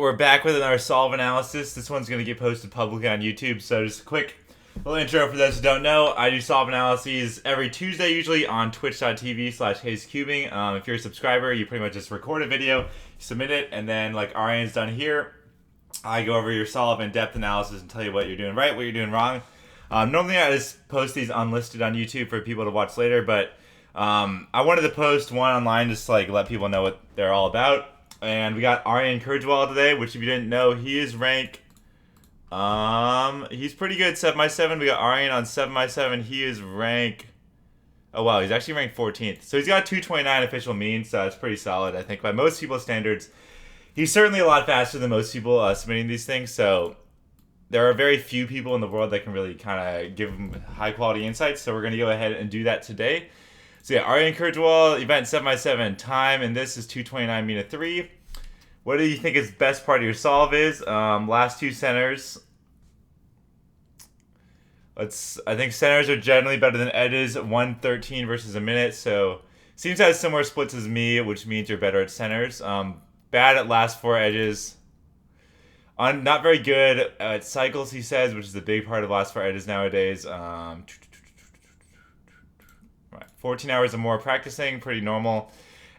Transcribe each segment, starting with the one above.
we're back with another solve analysis. This one's going to get posted publicly on YouTube, so just a quick little intro for those who don't know. I do solve analyses every Tuesday, usually on twitch.tv/hazecubing. If you're a subscriber, you pretty much just record a video, submit it, and then like Aryan's done here, I go over your solve in-depth analysis and tell you what you're doing right, what you're doing wrong. Normally I just post these unlisted on YouTube for people to watch later, but I wanted to post one online just to like let people know what they're all about. And we got AryanKejrwal today, which if you didn't know, he is rank. He's pretty good, 7x7. We got Aryan on 7x7. He is rank. Oh wow, he's actually ranked 14th. So he's got 229 official mean, so that's pretty solid, I think, by most people's standards. He's certainly a lot faster than most people submitting these things. So there are very few people in the world that can really kind of give him high quality insights. So we're gonna go ahead and do that today. So yeah, AryanKejrwal, event 7x7 time, and this is 229 mean of 3. What do you think his best part of your solve is? Last two centers. I think centers are generally better than edges. 113 versus a minute, so seems to have similar splits as me, which means you're better at centers. Bad at last four edges. Not very good at cycles, he says, which is a big part of last four edges nowadays. 14 hours or more practicing, pretty normal.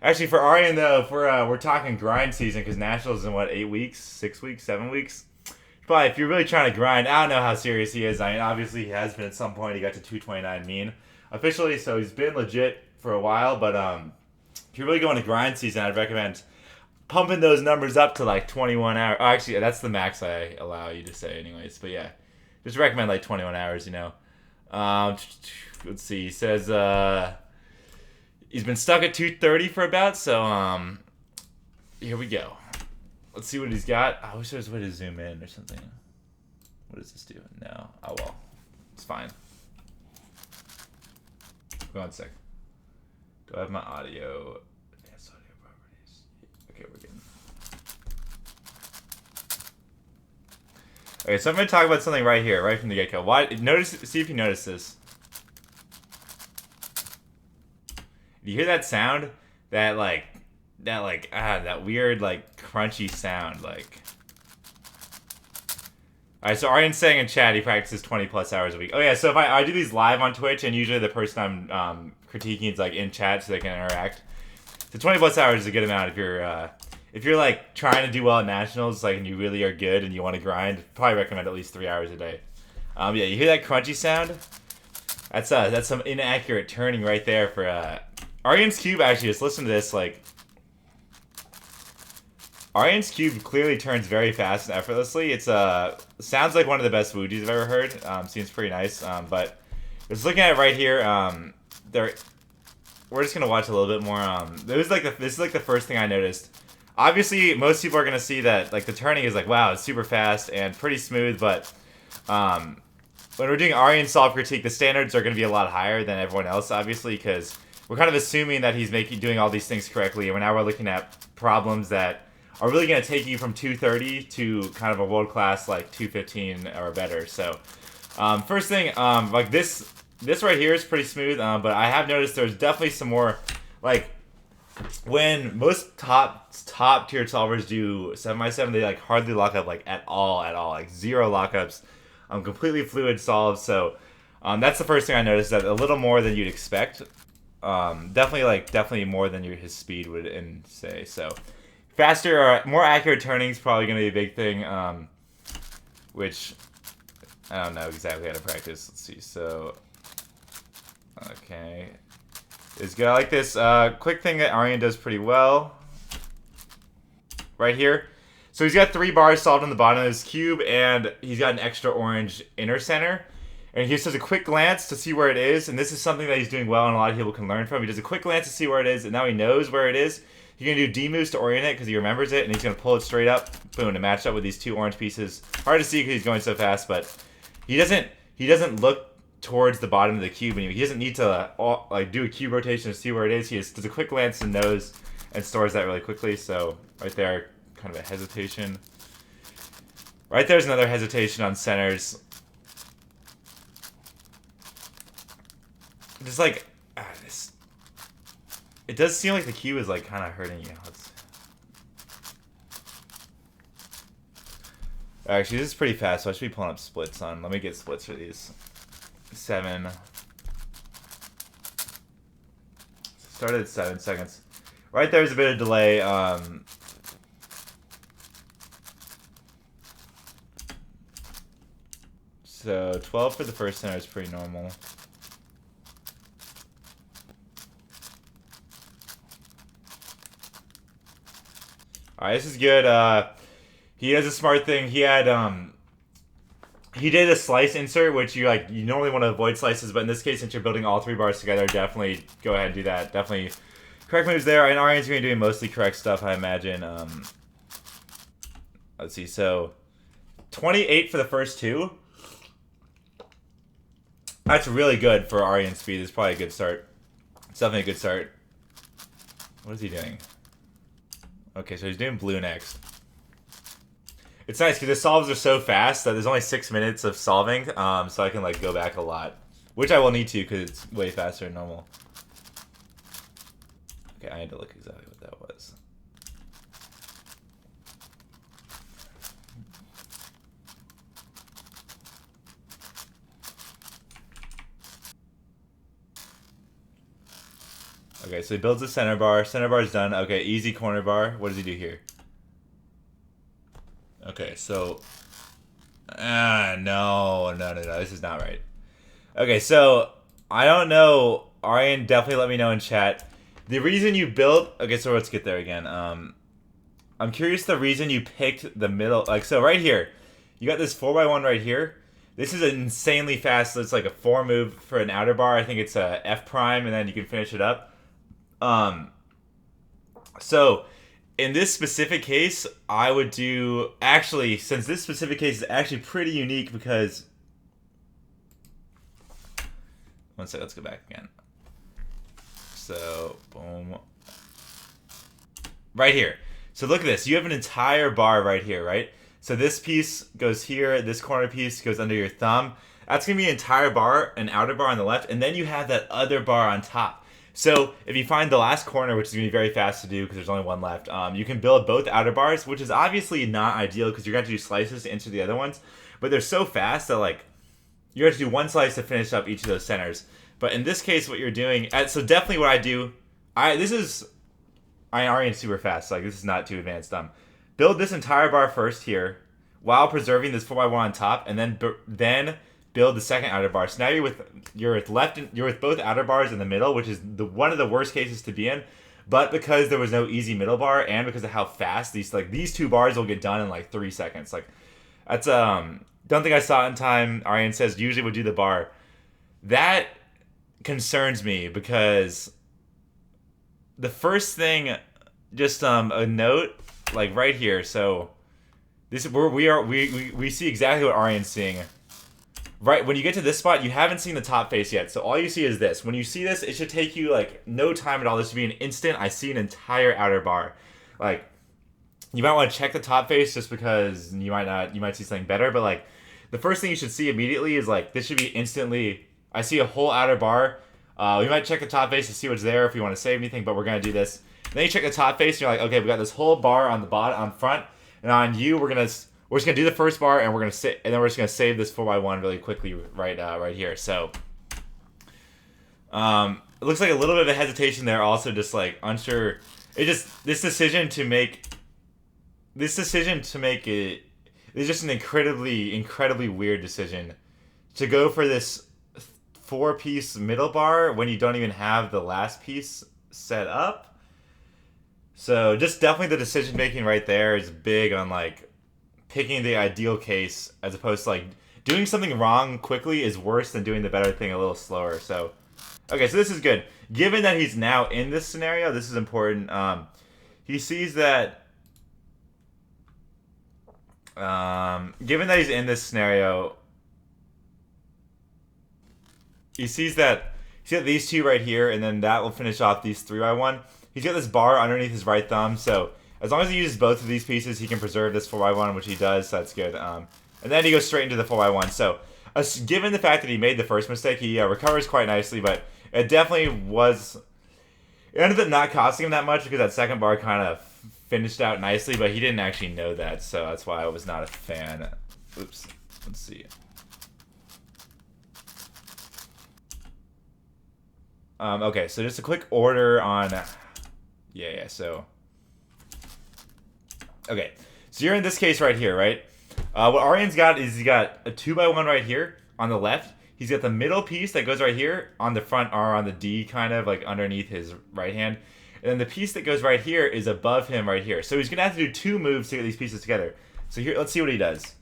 Actually, for Aryan though, if we're talking grind season, because Nationals is in what, 8 weeks, 6 weeks, 7 weeks. But if you're really trying to grind, I don't know how serious he is. I mean, obviously he has been at some point. He got to 229 mean officially, so he's been legit for a while. But if you're really going to grind season, I'd recommend pumping those numbers up to like 21 hours. Oh, actually, that's the max I allow you to say, anyways. But yeah, just recommend like 21 hours. You know. Let's see. He says he's been stuck at 230 for about, so here we go. Let's see what he's got. I wish there was a way to zoom in or something. What does this do? No. Oh well. It's fine. Go on a sec. Do I have my audio? Advanced audio properties. Okay, we're getting. Okay, so I'm going to talk about something right here, right from the get-go. See if you notice this. Do you hear that sound? That weird, like, crunchy sound, like. Alright, so Aryan's saying in chat he practices 20 plus hours a week. Oh yeah, so if I do these live on Twitch, and usually the person I'm critiquing is like in chat so they can interact. So 20 plus hours is a good amount if you're like trying to do well at nationals, like, and you really are good and you want to grind. Probably recommend at least 3 hours a day. Yeah, you hear that crunchy sound? That's some inaccurate turning right there for Aryan's Cube. Actually, just listen to this. Like, Aryan's Cube clearly turns very fast and effortlessly. It's sounds like one of the best Wujis I've ever heard. Seems pretty nice. But just looking at it right here, we're just gonna watch a little bit more. This is like the first thing I noticed. Obviously, most people are gonna see that like the turning is like, wow, it's super fast and pretty smooth. But when we're doing Aryan solve critique, the standards are gonna be a lot higher than everyone else, obviously, because we're kind of assuming that he's doing all these things correctly, and now we're looking at problems that are really going to take you from 230 to kind of a world-class like 215 or better. So first thing, like this right here is pretty smooth, but I have noticed there's definitely some more, like, when most top tier solvers do 7x7, they like hardly lock up, like, at all, like zero lockups, completely fluid solves. So that's the first thing I noticed, that a little more than you'd expect. Definitely more than his speed would say. So faster or more accurate turning is probably going to be a big thing, which I don't know exactly how to practice. Let's see. So okay, it's good. I like this quick thing that Aryan does pretty well right here. So he's got 3 bars solved on the bottom of his cube, and he's got an extra orange inner center. And he just does a quick glance to see where it is, and this is something that he's doing well and a lot of people can learn from. He does a quick glance to see where it is, and now he knows where it is. He's going to do D-moves to orient it because he remembers it, and he's going to pull it straight up, boom, to match up with these 2 orange pieces. Hard to see because he's going so fast, but he doesn't look towards the bottom of the cube, and he doesn't need to like do a cube rotation to see where it is. He just does a quick glance and knows and stores that really quickly. So right there, kind of a hesitation. Right there's another hesitation on centers. Just like this, it does seem like the cube is like kind of hurting you. Actually, this is pretty fast, so I should be pulling up splits on. Let me get splits for these. 7. Started at 7 seconds. Right there's a bit of delay. So 12 for the first center is pretty normal. Alright, this is good. He has a smart thing. He had he did a slice insert, which you normally want to avoid slices, but in this case, since you're building all 3 bars together, definitely go ahead and do that. Definitely correct moves there. And Aryan's going to be doing mostly correct stuff, I imagine. Let's see. So 28 for the first 2. That's really good for Aryan's speed. It's probably a good start. It's definitely a good start. What is he doing? Okay, so he's doing blue next. It's nice because the solves are so fast that there's only 6 minutes of solving, so I can like go back a lot, which I will need to because it's way faster than normal. Okay, I need to look exactly what that was. Okay, so he builds a center bar. Center bar is done. Okay, easy corner bar. What does he do here? Okay, so... no. This is not right. Okay, so... I don't know. Aryan, definitely let me know in chat. The reason you built... Okay, so let's get there again. I'm curious the reason you picked the middle... Like, so right here. You got this 4x1 right here. This is insanely fast. So it's like a 4 move for an outer bar. I think it's a F prime, and then you can finish it up. So... In this specific case, I would do... Actually, since this specific case is actually pretty unique because... One sec, let's go back again. So, boom. Right here. So look at this. You have an entire bar right here, right? So this piece goes here. This corner piece goes under your thumb. That's going to be an entire bar, an outer bar on the left. And then you have that other bar on top. So if you find the last corner, which is going to be very fast to do because there's only one left, you can build both outer bars, which is obviously not ideal because you're going to have to do slices to enter the other ones. But they're so fast that like you have to do one slice to finish up each of those centers. But in this case, what you're doing, so definitely what I do, Aryan's super fast. Like this is not too advanced. Build this entire bar first here while preserving this 4x1 on top, and then build the second outer bar. So now you're with both outer bars in the middle, which is one of the worst cases to be in. But because there was no easy middle bar, and because of how fast these 2 bars will get done in like 3 seconds, like that's don't think I saw it in time. Aryan says usually would do the bar. That concerns me because the first thing, just a note like right here. So this we see exactly what Aryan's seeing. Right, when you get to this spot, you haven't seen the top face yet. So all you see is this. When you see this, it should take you, like, no time at all. This should be an instant. I see an entire outer bar. Like, you might want to check the top face just because you might see something better. But, like, the first thing you should see immediately is, like, this should be instantly... I see a whole outer bar. We might check the top face to see what's there if you want to save anything, but we're going to do this. And then you check the top face, and you're like, okay, we got this whole bar on the bottom, on front. And on you, we're just gonna do the first bar, and then we're just gonna save this 4x1 really quickly right here. So, it looks like a little bit of a hesitation there. Also, just like unsure. This decision to make it is just an incredibly weird decision to go for this 4-piece middle bar when you don't even have the last piece set up. So, just definitely the decision making right there is big on like picking the ideal case as opposed to like doing something wrong quickly is worse than doing the better thing a little slower. So, okay, so this is good. Given that he's now in this scenario, this is important. He sees that, given that he's in this scenario, he sees that he's got these 2 right here, and then that will finish off these 3x1. He's got this bar underneath his right thumb, so as long as he uses both of these pieces, he can preserve this 4x1, which he does, so that's good. And then he goes straight into the 4x1. So, given the fact that he made the first mistake, he recovers quite nicely, but it definitely was... It ended up not costing him that much because that second bar kind of finished out nicely, but he didn't actually know that, so that's why I was not a fan. Oops. Let's see. Okay, so just a quick order on... Yeah, so... Okay, so you're in this case right here, right? What Aryan's got is he's got a 2x1 right here on the left. He's got the middle piece that goes right here on the front R on the D, kind of like underneath his right hand. And then the piece that goes right here is above him right here. So he's going to have to do 2 moves to get these pieces together. So here, let's see what he does.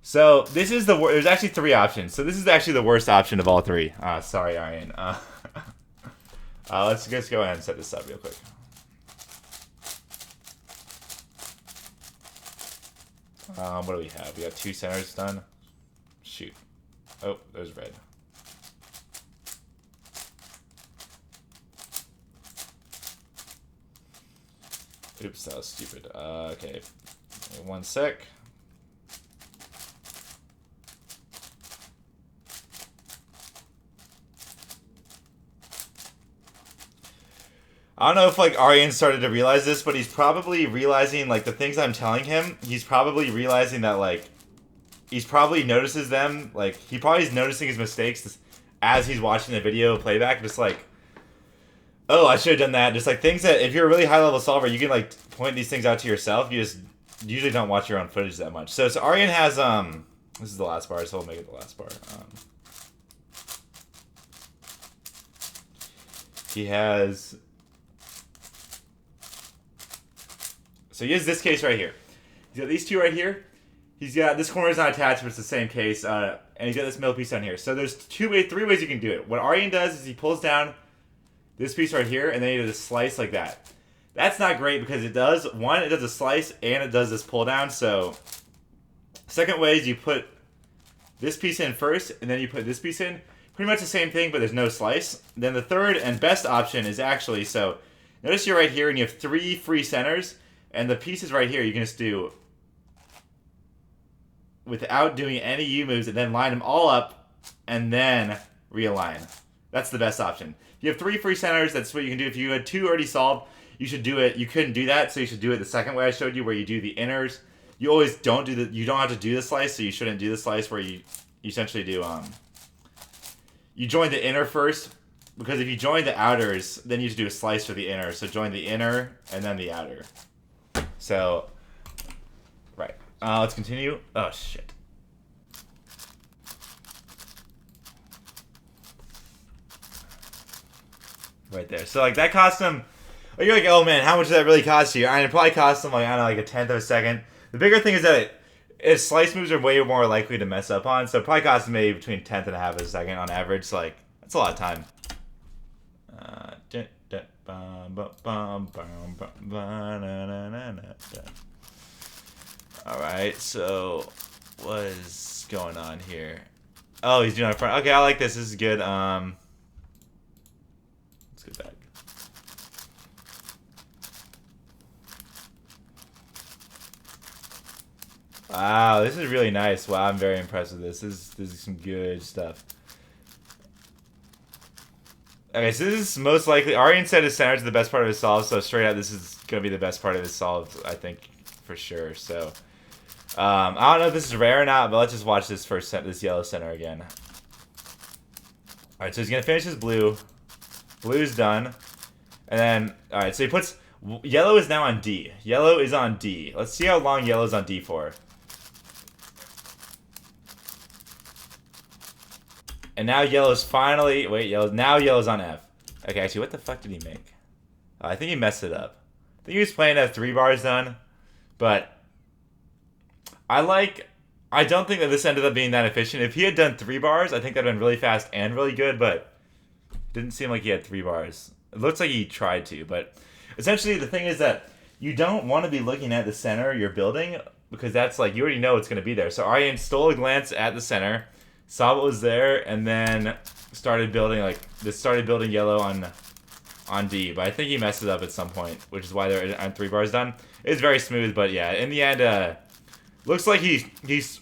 So this is the there's actually 3 options. So this is actually the worst option of all 3. Sorry, Aryan. Let's just go ahead and set this up real quick. What do we have? We got 2 centers done. Shoot. Oh, there's red. Oops, that was stupid. Okay. One sec. I don't know if like Aryan started to realize this, but he's probably realizing like the things I'm telling him. He's probably realizing that like he's probably notices them. Like he probably is noticing his mistakes as he's watching the video playback. Just like, oh, I should have done that. Just like things that if you're a really high level solver, you can like point these things out to yourself. You just usually don't watch your own footage that much. So Aryan has this is the last bar, so we'll make it the last bar. He has. So he has this case right here. He's got these 2 right here. He's got this corner is not attached, but it's the same case. And he's got this middle piece down here. So there's 3 ways you can do it. What Aryan does is he pulls down this piece right here, and then he does a slice like that. That's not great because it does a slice and it does this pull down. So second way is you put this piece in first, and then you put this piece in. Pretty much the same thing, but there's no slice. Then the third and best option is actually, so notice you're right here, and you have 3 free centers. And the pieces right here, you can just do without doing any U moves, and then line them all up, and then realign. That's the best option. If you have 3 free centers, that's what you can do. If you had 2 already solved, you should do it. You couldn't do that, so you should do it the second way I showed you, where you do the inners. You always don't do you don't have to do the slice, so you shouldn't do the slice where you essentially do you join the inner first, because if you join the outers, then you have to do a slice for the inner. So join the inner and then the outer. So, right. Let's continue. Oh, shit. Right there. So, like, that cost him... Oh, you're like, oh, man, how much did that really cost you? And it probably cost him, like, I don't know, like a 1/10 of a second. The bigger thing is that its slice moves are way more likely to mess up on, so it probably cost him maybe between 1/10 and a half of a second on average. So, like, that's a lot of time. Alright, so what is going on here? Oh, he's doing it front. Okay, I like this. This is good. Let's go back. Wow, this is really nice. Wow, I'm very impressed with this. This is some good stuff. Okay, so this is most likely... Aryan said his center is the best part of his solve, so straight out this is going to be the best part of his solve, I think, for sure. So, I don't know if this is rare or not, but let's just watch this first this yellow center again. Alright, so he's going to finish his blue. Blue's done. And then, alright, so he puts... Yellow is now on D. Yellow is on D. Let's see how long yellow's on D for. And now yellow's finally... Wait, now yellow's on F. Okay, actually, what the fuck did he make? I think he messed it up. I think he was playing at 3 bars done. But... I don't think that this ended up being that efficient. If he had done 3 bars, I think that would have been really fast and really good, but... Didn't seem like he had 3 bars. It looks like he tried to, but... Essentially, the thing is that you don't want to be looking at the center you're building, because that's like, you already know it's going to be there. So Aryan stole a glance at the center, saw what was there, and then started building yellow on D. But I think he messed it up at some point, which is why they're on 3 bars done. It's very smooth, but yeah, in the end, looks like he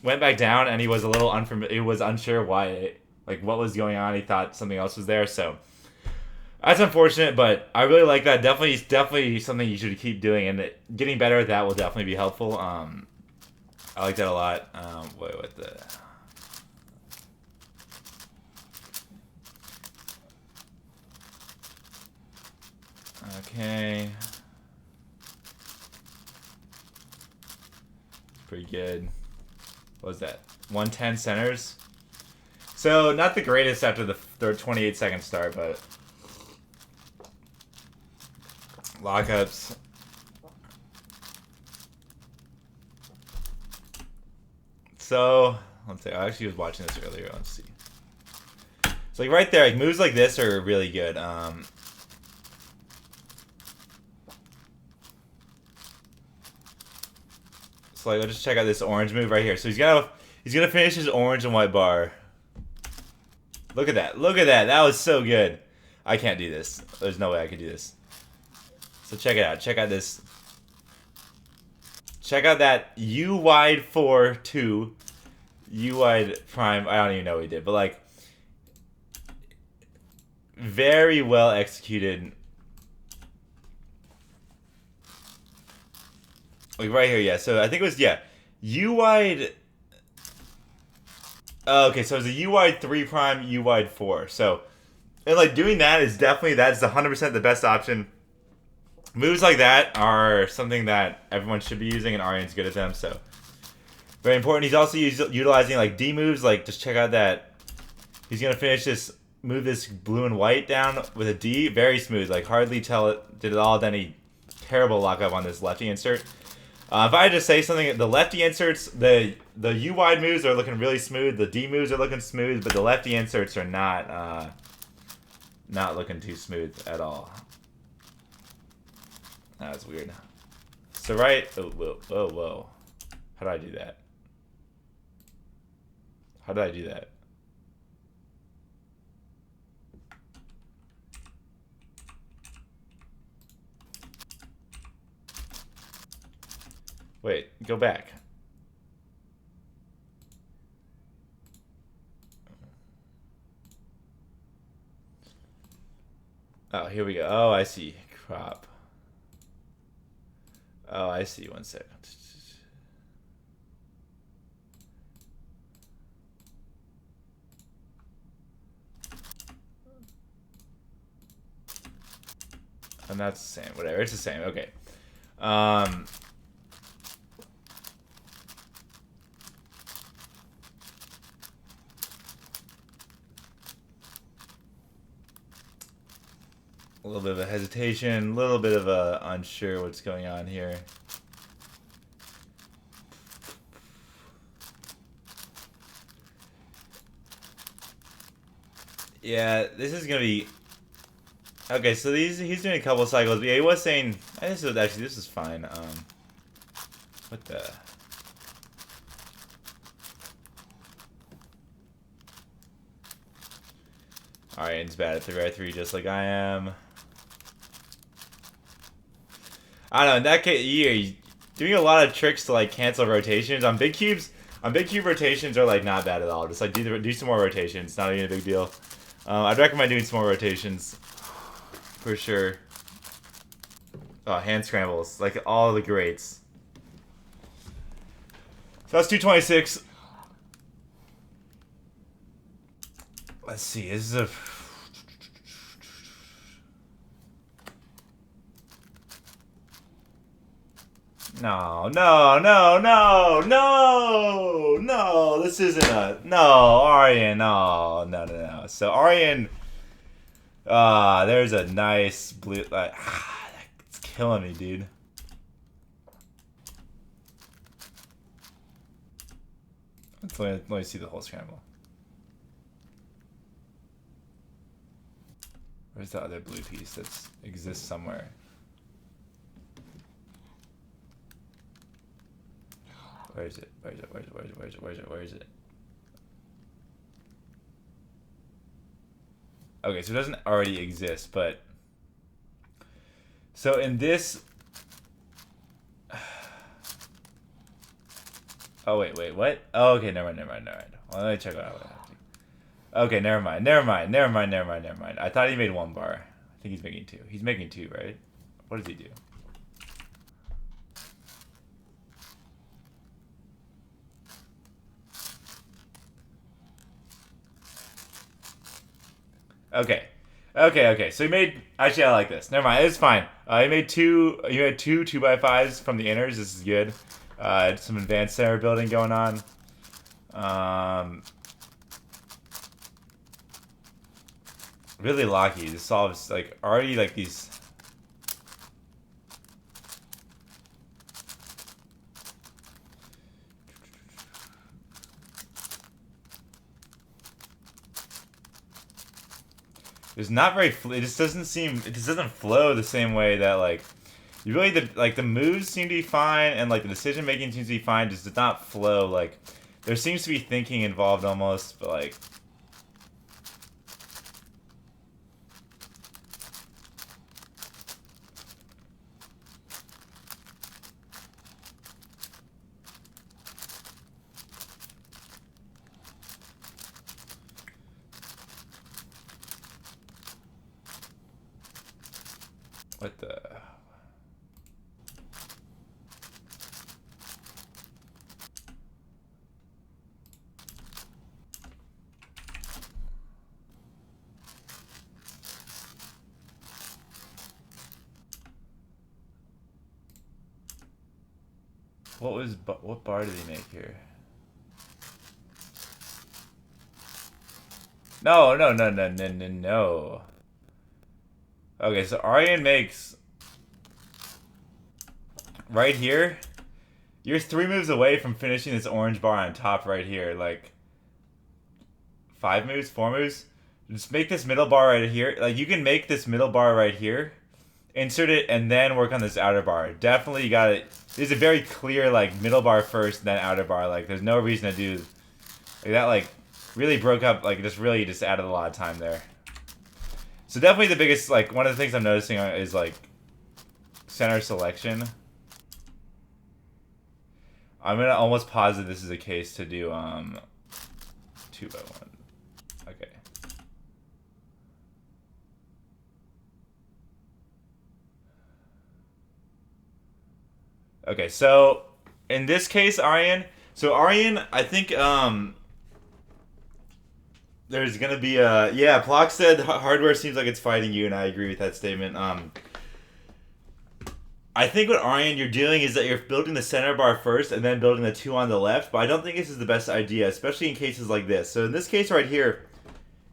went back down and he was a little unfamiliar. He was unsure why, like what was going on. He thought something else was there. So That's unfortunate, but I really like that. Definitely something you should keep doing, and getting better at that will definitely be helpful. I like that a lot. Wait, what the? Okay. Pretty good. What was that? 110 centers. So not the greatest after the 28-second start, but lockups. So let's see. I actually was watching this earlier. Let's see. So like right there, like moves like this are really good. So like, let's just check out this orange move right here. So he's gonna finish his orange and white bar. Look at that! Look at that! That was so good. I can't do this. There's no way I could do this. So check it out. Check out this. Check out that U wide 4-2, U wide prime. I don't even know what he did, but like very well executed. Like right here, yeah. So I think it was U wide. Okay, so it's a U wide 3 prime, U wide 4. So and like doing that is definitely that's 100% the best option. Moves like that are something that everyone should be using, and Aryan's good at them, so very important. He's also utilizing like D moves. Like just check out that he's gonna finish this, move this blue and white down with a D, very smooth. Like hardly tell it did it all. Then he terrible lockup on this lefty insert. If I had to say something, the lefty inserts, the U wide moves are looking really smooth. The D moves are looking smooth, but the lefty inserts are not looking too smooth at all. That's weird. So right, oh, whoa. How did I do that? How did I do that? Wait, go back. Oh, here we go. Oh, I see. Crop. Oh, I see. One second. And that's the same. Whatever. It's the same. Okay. A little bit of a hesitation, a little bit of a unsure what's going on here. Yeah, this is gonna be okay. So he's doing a couple cycles. But yeah, he was saying this is fine. What the? Aryan's bad at 3x3 just like I am. I don't know, in that case, he's doing a lot of tricks to like cancel rotations. On big cube rotations are like not bad at all. Just like do some more rotations, not even a big deal. I'd recommend doing some more rotations for sure. Oh, hand scrambles, like all the greats. So that's 226. Let's see, this is a... No, this isn't a... No, Aryan, no. So Aryan... there's a nice blue... it's killing me, dude. Let me see the whole scramble. Where's the other blue piece that exists somewhere? Where is it? Where is it? Okay, so it doesn't already exist, but... So in this... Oh, wait, what? Oh, okay, never mind. Well, let me check it out. Okay, never mind. I thought he made one bar. think he's making 2. He's making 2, right? What does he do? Okay. Okay. So he made. Actually, I like this. Never mind. It's fine. He made 2. He made 2 2x5s from the inners. This is good. Some advanced center building going on. Really lucky. This solves like already like these. It's not very. It just doesn't seem. It just doesn't flow the same way that like. You really the moves seem to be fine and like the decision making seems to be fine. Just does not flow. Like there seems to be thinking involved almost, but like. What the? What bar did he make here? No. Okay, so Aryan makes right here. You're 3 moves away from finishing this orange bar on top right here. Like 5 moves, 4 moves. Just make this middle bar right here. Like you can make this middle bar right here, insert it, and then work on this outer bar. Definitely, you got it. There's a very clear like middle bar first, then outer bar. Like there's no reason to do like that. Like really broke up. Like just added a lot of time there. So definitely the biggest, like, one of the things I'm noticing is, like, center selection. I'm going to almost posit this is a case to do, 2x1. Okay. Okay, so, in this case, Aryan, I think, there's gonna be a Plock said hardware seems like it's fighting you, and I agree with that statement. I think what Aryan you're doing is that you're building the center bar first and then building the 2 on the left, but I don't think this is the best idea, especially in cases like this. So in this case right here,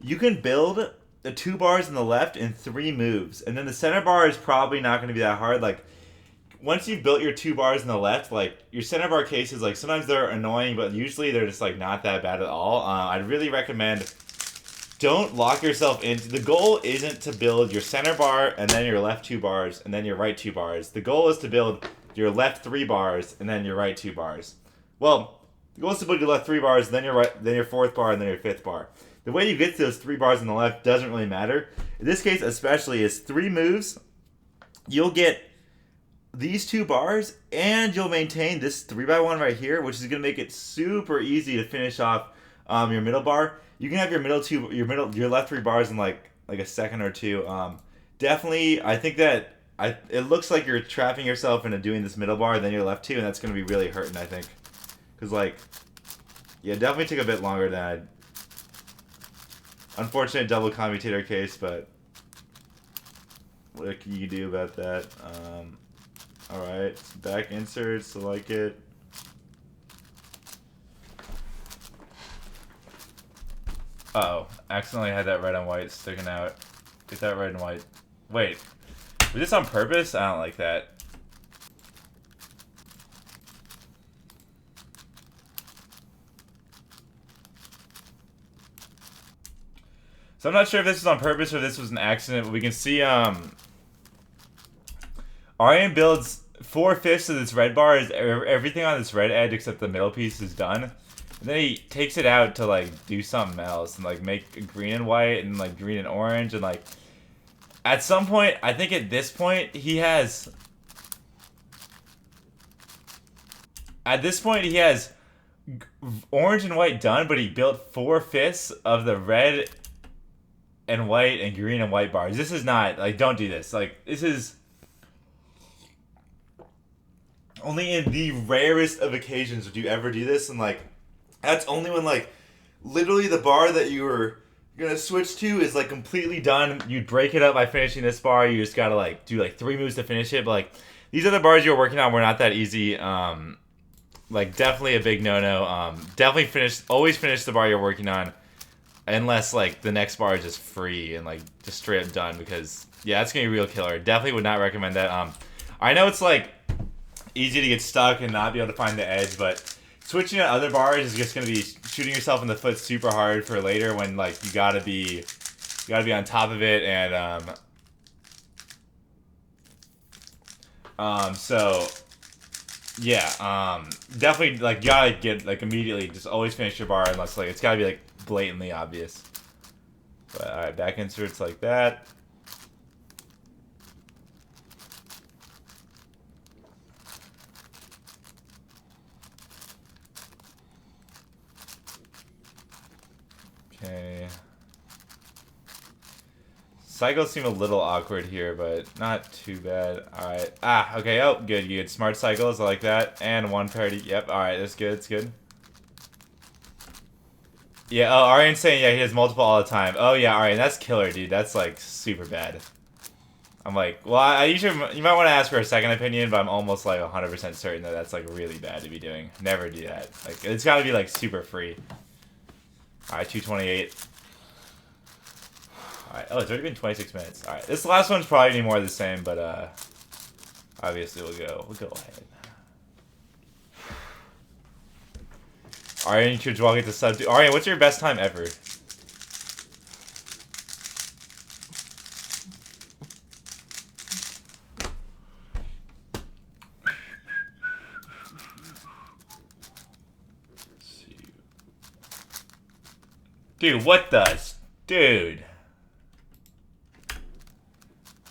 you can build the 2 bars on the left in 3 moves, and then the center bar is probably not going to be that hard. Like once you've built your 2 bars on the left, like your center bar cases, like sometimes they're annoying, but usually they're just like not that bad at all. I'd really recommend. Don't lock yourself into. The goal isn't to build your center bar and then your left 2 bars and then your right 2 bars. The goal is to build your left 3 bars and then your right 2 bars. Well, the goal is to build your left 3 bars, then your right, then your 4th bar, and then your 5th bar. The way you get to those 3 bars on the left doesn't really matter. In this case, especially, is 3 moves. You'll get these 2 bars, and you'll maintain this 3x1 right here, which is going to make it super easy to finish off your middle bar. You can have your your left 3 bars in like a second or 2. Definitely, I think that it looks like you're trapping yourself into doing this middle bar, then your left 2, and that's going to be really hurting, I think. Because like, yeah, definitely took a bit longer than I'd. Unfortunate double commutator case, but what can you do about that? Alright, back inserts, I like it. Uh-oh, accidentally had that red on white sticking out. Get that red and white. Wait, was this on purpose? I don't like that. So I'm not sure if this was on purpose or if this was an accident, but we can see Aryan builds 4/5 of this red bar. Is everything on this red edge except the middle piece is done. And then he takes it out to like do something else and like make green and white and like green and orange and like at some point, I think at this point he has orange and white done, but he built 4/5 of the red and white and green and white bars. This is not, like, don't do this. Like, this is only in the rarest of occasions would you ever do this, and, like, that's only when, like, literally the bar that you were gonna switch to is, like, completely done. You'd break it up by finishing this bar. You just gotta, like, do, like, 3 moves to finish it. But, like, these other bars you were working on were not that easy. Like, definitely a big no-no. Definitely always finish the bar you're working on. Unless, like, the next bar is just free and, like, just straight up done. Because, yeah, that's going to be a real killer. Definitely would not recommend that. I know it's, like, easy to get stuck and not be able to find the edge. But switching to other bars is just going to be shooting yourself in the foot super hard for later when, like, you got to be on top of it. And, so, yeah, definitely, like, you gotta get, like, immediately, just always finish your bar unless, like, it's gotta be, like, blatantly obvious. But, alright, back inserts like that. Okay. Cycles seem a little awkward here, but not too bad. Alright. Okay. Oh, good. You get smart cycles. I like that. And one parity. Yep. Alright. That's good. It's good. Yeah. Oh, Aryan's saying, yeah, he has multiple all the time. Oh, yeah. Aryan, that's killer, dude. That's, like, super bad. I'm like, well, I usually, you might want to ask for a second opinion, but I'm almost, like, 100% certain that that's, like, really bad to be doing. Never do that. Like, it's gotta be, like, super free. Alright, 228. Alright, oh, it's already been 26 minutes. Alright, this last one's probably any more of the same, but, obviously we'll go ahead. AryanKejrwal get the sub. Aryan, what's your best time ever? Dude, what the? Dude.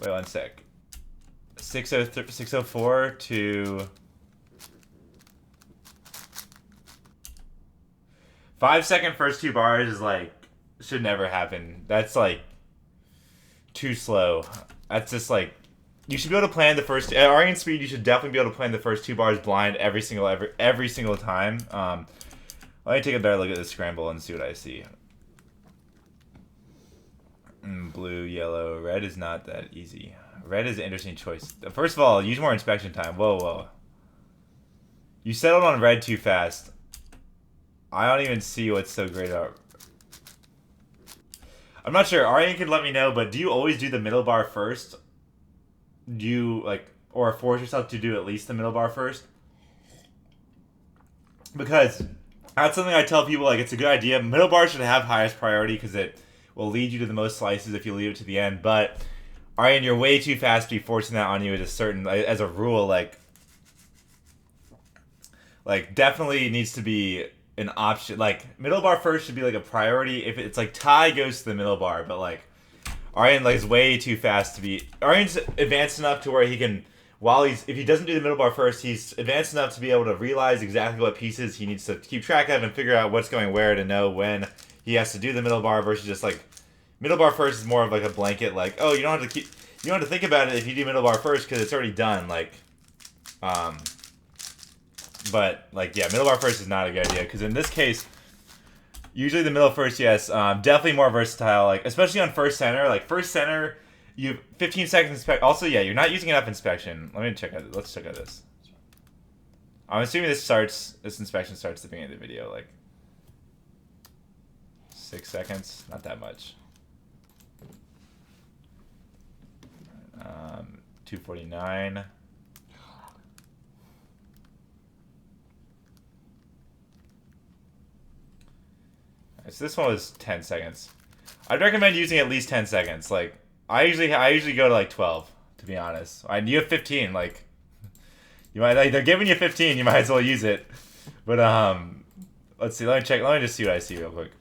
Wait one sec. 604 to 5-second first 2 bars is like should never happen. That's like too slow. That's just like you should be able to plan the first at Aryan speed. You should definitely be able to plan the first 2 bars blind every single time. Let me take a better look at this scramble and see what I see. Blue, yellow, red is not that easy. Red is an interesting choice. First of all, use more inspection time. Whoa. You settled on red too fast. I don't even see what's so great about. I'm not sure. Aryan can let me know, but do you always do the middle bar first? Do you, like, or force yourself to do at least the middle bar first? Because that's something I tell people, like, it's a good idea. Middle bar should have highest priority because it will lead you to the most slices if you leave it to the end. But Aryan, you're way too fast to be forcing that on you as a rule. Like definitely needs to be an option. Like middle bar first should be like a priority. If it's like tie goes to the middle bar, but like Aryan is way too fast to be. Aryan's advanced enough to where he can. If he doesn't do the middle bar first, he's advanced enough to be able to realize exactly what pieces he needs to keep track of and figure out what's going where to know when he has to do the middle bar versus just like middle bar first is more of like a blanket, like, oh, you don't have to think about it if you do middle bar first because it's already done, like, but like, yeah, middle bar first is not a good idea because in this case, usually the middle first, yes, definitely more versatile, like especially on first center, like first center. You have 15 seconds inspect. Also, yeah, you're not using enough inspection. Let's check out this. I'm assuming this inspection starts at the beginning of the video, like 6 seconds, not that much. 249. Right, so this one was 10 seconds. I'd recommend using at least 10 seconds, like. I usually go to like 12, to be honest. You have 15, like you might they're giving you 15, you might as well use it. But let's see, let me just see what I see real quick.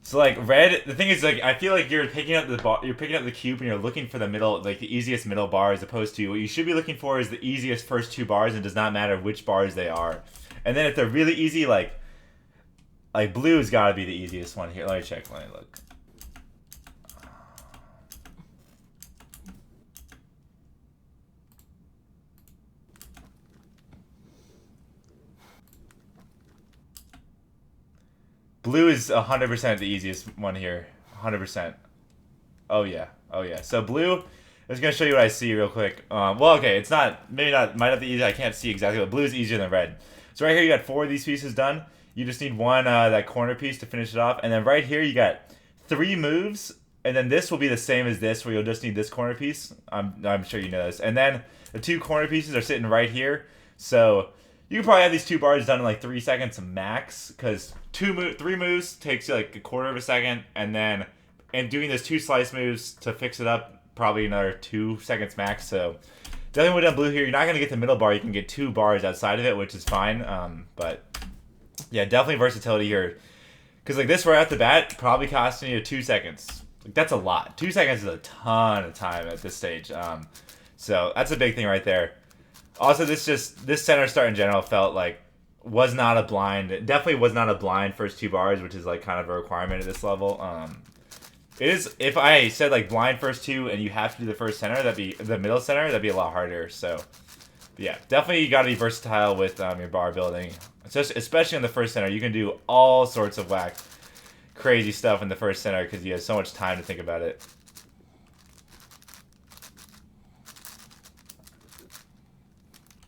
So like red, the thing is like I feel like you're picking up the cube and you're looking for the middle, like the easiest middle bar as opposed to what you should be looking for is the easiest first 2 bars and it does not matter which bars they are. And then if they're really easy, like Like, blue's got to be the easiest one here. Let me check. Let me look. Blue is 100% the easiest one here. 100%. Oh, yeah. Oh, yeah. So, blue, I'm just going to show you what I see real quick. Well, okay, it's not, maybe not, might not be easy. I can't see exactly, but blue is easier than red. So, right here, you got 4 of these pieces done. You just need one, that corner piece to finish it off. And then right here, you got 3 moves. And then this will be the same as this, where you'll just need this corner piece. I'm sure you know this. And then the 2 corner pieces are sitting right here. So, you can probably have these 2 bars done in like 3 seconds max, because 3 moves takes you like a quarter of a second, and doing those 2 slice moves to fix it up probably another 2 seconds max. So definitely with blue here, you're not gonna get the middle bar. You can get 2 bars outside of it, which is fine. But yeah, definitely versatility here, because like this right off the bat probably costing you 2 seconds. Like, that's a lot. 2 seconds is a ton of time at this stage. So that's a big thing right there. Also, this center start in general felt like was not a blind. It definitely was not a blind first 2 bars, which is like kind of a requirement at this level. It is, if I said like blind first 2 and you have to do the first center, the middle center, that'd be a lot harder. So, yeah, definitely you got to be versatile with your bar building, especially in the first center. You can do all sorts of whack, crazy stuff in the first center because you have so much time to think about it.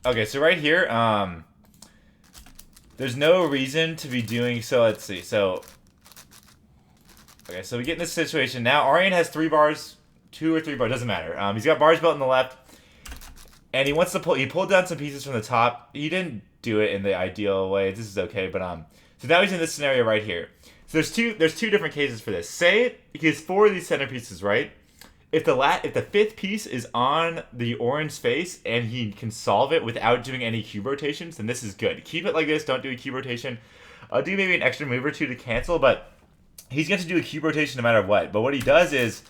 Okay, so right here, there's no reason to be doing, so let's see, so, okay, so we get in this situation. Now, Aryan has 3 bars, 2 or 3 bars, doesn't matter. He's got bars built on the left, and he wants to he pulled down some pieces from the top. He didn't do it in the ideal way, this is okay, but, so now he's in this scenario right here. So there's two different cases for this. Say he has 4 of these center pieces, right? If the 5th piece is on the orange face and he can solve it without doing any cube rotations, then this is good. Keep it like this. Don't do a cube rotation. I'll do maybe an extra move or 2 to cancel, but he's going to do a cube rotation no matter what. But what he does is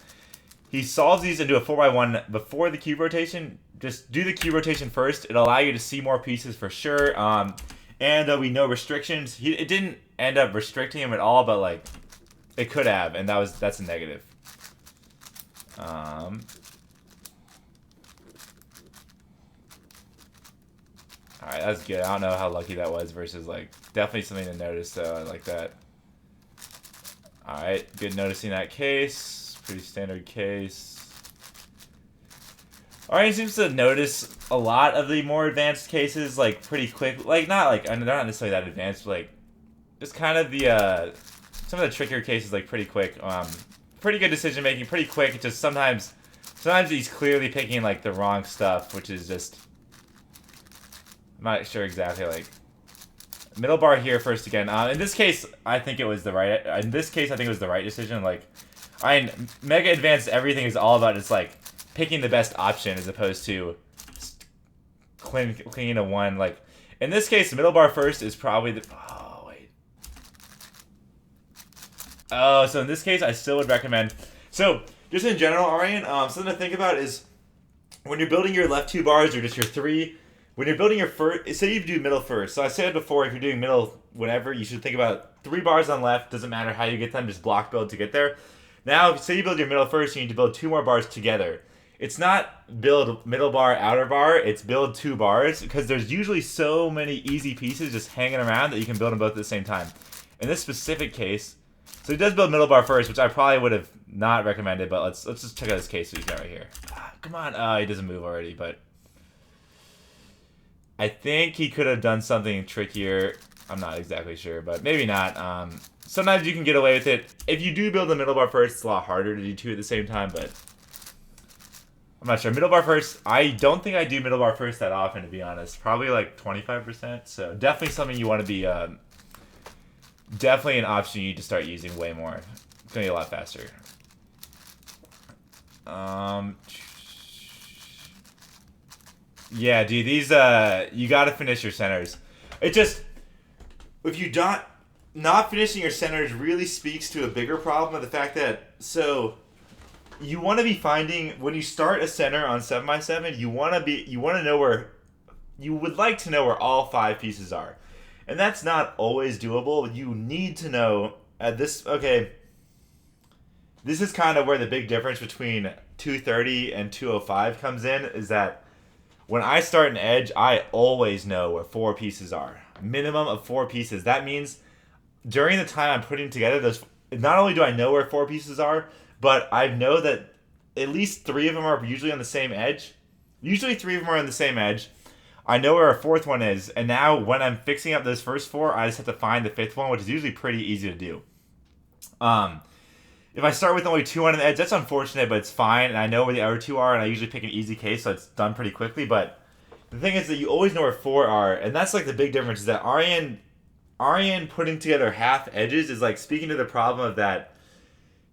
he solves these and do a 4x1 before the cube rotation. Just do the cube rotation first. It'll allow you to see more pieces for sure. And we know restrictions. It didn't end up restricting him at all, but like it could have, and that's a negative. Alright, that's good. I don't know how lucky that was versus, like, definitely something to notice, so I like that. Alright, good noticing that case. Pretty standard case. Aryan seems to notice a lot of the more advanced cases, like, pretty quick. Like, not necessarily that advanced, but, like, just kind of the, some of the trickier cases, like, pretty quick. Pretty good decision making, pretty quick. It's just sometimes he's clearly picking like the wrong stuff, which is just, I'm not sure exactly. Like middle bar here first again. In this case, I think it was the right. In this case, I think it was the right decision. Like, Mega Advanced everything is all about just like picking the best option as opposed to clinging to one. Like in this case, middle bar first is probably the. Oh, so in this case, I still would recommend. So, just in general, Aryan, something to think about is when you're building your left 2 bars or just your 3, when you're building your first, say you do middle first. So I said before, if you're doing middle, whatever, you should think about 3 bars on left. Doesn't matter how you get them, just block build to get there. Now, say you build your middle first, you need to build 2 more bars together. It's not build middle bar, outer bar, it's build 2 bars, because there's usually so many easy pieces just hanging around that you can build them both at the same time. In this specific case, so he does build middle bar first, which I probably would have not recommended, but let's just check out this case he's got right here. Come on. He doesn't move already, but I think he could have done something trickier. I'm not exactly sure, but maybe not. Sometimes you can get away with it. If you do build the middle bar first, it's a lot harder to do 2 at the same time, but I'm not sure. Middle bar first, I don't think I do middle bar first that often, to be honest. Probably like 25%, so definitely something you want to be... definitely an option you need to start using way more. It's gonna be a lot faster. Yeah, dude, these you gotta finish your centers. It just, if you not finishing your centers really speaks to a bigger problem of the fact that, so you want to be finding when you start a center on 7x7, you would like to know where all 5 pieces are. And that's not always doable. You need to know at this, okay, this is kind of where the big difference between 230 and 205 comes in, is that when I start an edge, I always know where 4 pieces are. Minimum of 4 pieces. That means during the time I'm putting together those, not only do I know where 4 pieces are, but I know that at least 3 of them are usually on the same edge. Usually 3 of them are on the same edge. I know where a 4th one is, and now when I'm fixing up those first 4, I just have to find the 5th one, which is usually pretty easy to do. If I start with only 2 on the edge, that's unfortunate, but it's fine, and I know where the other 2 are, and I usually pick an easy case, so it's done pretty quickly. But the thing is that you always know where 4 are, and that's like the big difference, is that Aryan putting together half edges is like speaking to the problem of that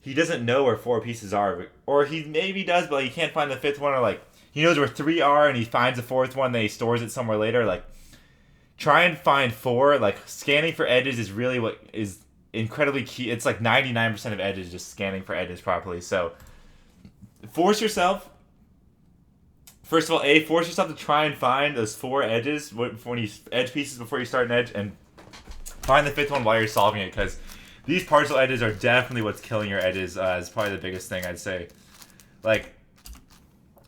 he doesn't know where 4 pieces are, or he maybe does, but like, he can't find the 5th one, or like he knows where 3 are and he finds the 4th one, then he stores it somewhere later. Like, try and find 4. Like, scanning for edges is really what is incredibly key. It's like 99% of edges, just scanning for edges properly. So force yourself. First of all, force yourself to try and find those 4 edges when you edge pieces before you start an edge, and find the 5th one while you're solving it, because these partial edges are definitely what's killing your edges. Is probably the biggest thing I'd say. Like,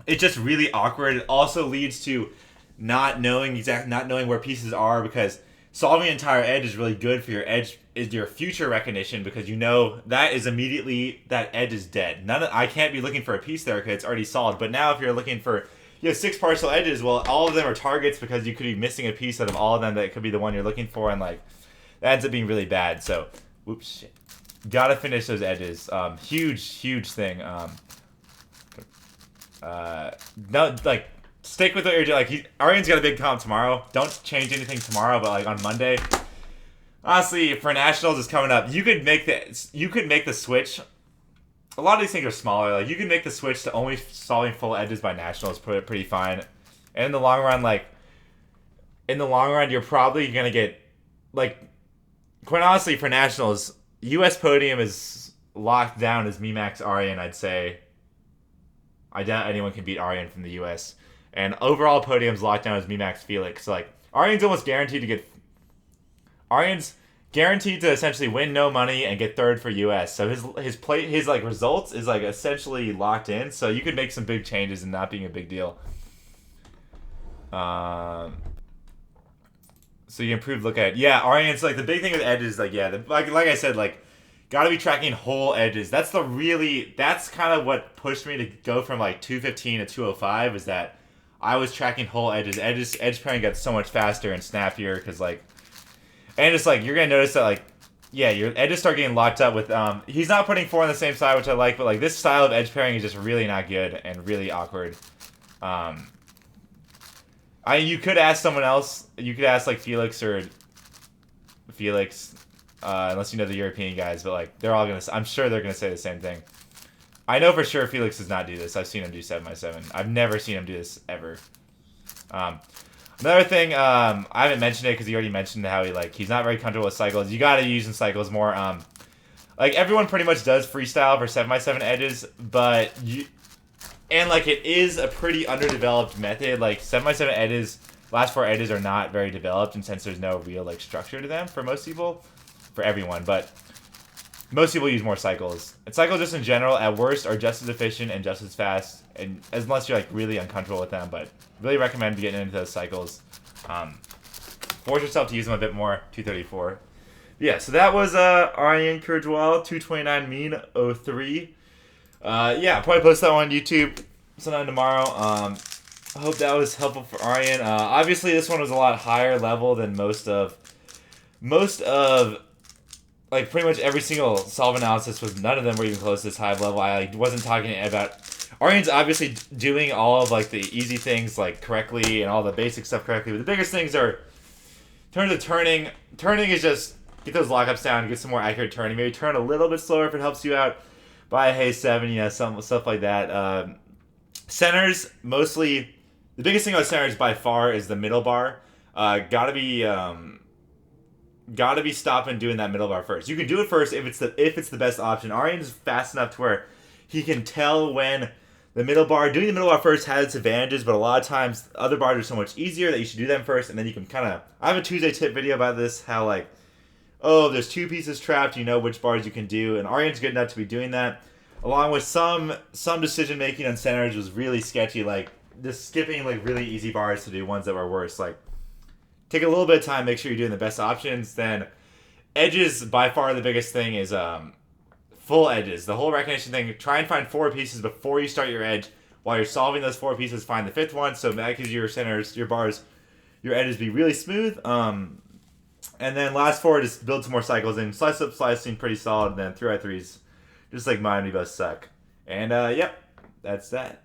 it's just really awkward. It also leads to not knowing where pieces are, because solving an entire edge is really good for your edge, is your future recognition, because you know that is immediately, that edge is dead. I can't be looking for a piece there because it's already solved. But now if you're looking for, 6 partial edges, well, all of them are targets, because you could be missing a piece out of all of them that could be the one you're looking for, and like that ends up being really bad. So, whoops, shit. Gotta finish those edges. Huge thing. No, like, stick with what you're doing. Like, Aryan's got a big comp tomorrow. Don't change anything tomorrow, but like on Monday, honestly, for Nationals is coming up. You could make the switch. A lot of these things are smaller. Like, you can make the switch to only solving full edges by Nationals pretty fine. And in the long run, you're probably gonna get, like, quite honestly, for Nationals, U.S. podium is locked down as Mimax Aryan, I'd say. I doubt anyone can beat Aryan from the U.S. And overall podium's locked down as Mimax Felix. So, like, Aryan's almost guaranteed to get... Aryan's guaranteed to essentially win no money and get 3rd for U.S. So his like results is like essentially locked in. So you could make some big changes and not being a big deal. So you improve. Look at it. Yeah, Aryan's like the big thing with edges. Like, yeah, like I said, like, gotta be tracking whole edges. That's kind of what pushed me to go from like 215 to 205. Is that I was tracking whole edges. Edge pairing got so much faster and snappier, because like. And it's like, you're going to notice that, like, yeah, your edges start getting locked up with, he's not putting 4 on the same side, which I like, but, like, this style of edge pairing is just really not good and really awkward. You could ask someone else. You could ask, like, Felix, unless you know the European guys, but, like, they're all going to, I'm sure they're going to say the same thing. I know for sure Felix does not do this. I've seen him do 7x7. I've never seen him do this, ever. Another thing, I haven't mentioned it because he already mentioned how he's not very comfortable with cycles. You gotta use in cycles more. Like, everyone pretty much does freestyle for 7x7 edges, but it is a pretty underdeveloped method. Like, 7x7 edges, last 4 edges are not very developed, and since there's no real like structure to them for most people, for everyone, but most people use more cycles. And cycles just in general, at worst, are just as efficient and just as fast, and unless you're like really uncomfortable with them, but really recommend getting into those cycles. Force yourself to use them a bit more. 234. Yeah, so that was AryanKejrwal 229 mean 03. Yeah, I'll probably post that one on YouTube sometime tomorrow. I hope that was helpful for Aryan. Obviously, this one was a lot higher level than most of like pretty much every single solve analysis was. None of them were even close to this high level. I wasn't talking about. Aryan's obviously doing all of like the easy things like correctly and all the basic stuff correctly, but the biggest things are in terms of turning. Turning is just get those lockups down, get some more accurate turning. Maybe turn a little bit slower if it helps you out. Buy a Haze 7, some stuff like that. Centers, mostly the biggest thing about centers by far is the middle bar. Gotta be stopping doing that middle bar first. You can do it first if it's the best option. Aryan's fast enough to where he can tell when the middle bar. Doing the middle bar first has its advantages, but a lot of times other bars are so much easier that you should do them first, and then you can kind of. I have a Tuesday tip video about this. How like, oh, there's 2 pieces trapped. You know which bars you can do, and Aryan's good enough to be doing that. Along with some decision making on centers was really sketchy, like just skipping like really easy bars to do ones that were worse. Like take a little bit of time, make sure you're doing the best options. Then edges, by far the biggest thing is full edges. The whole recognition thing. Try and find 4 pieces before you start your edge. While you're solving those 4 pieces, find the 5th one. So that gives your centers, your bars, your edges be really smooth. And then last 4, just build some more cycles in. Slice up, slicing pretty solid. And then 3x3s, just like mine, we both suck. And yep, that's that.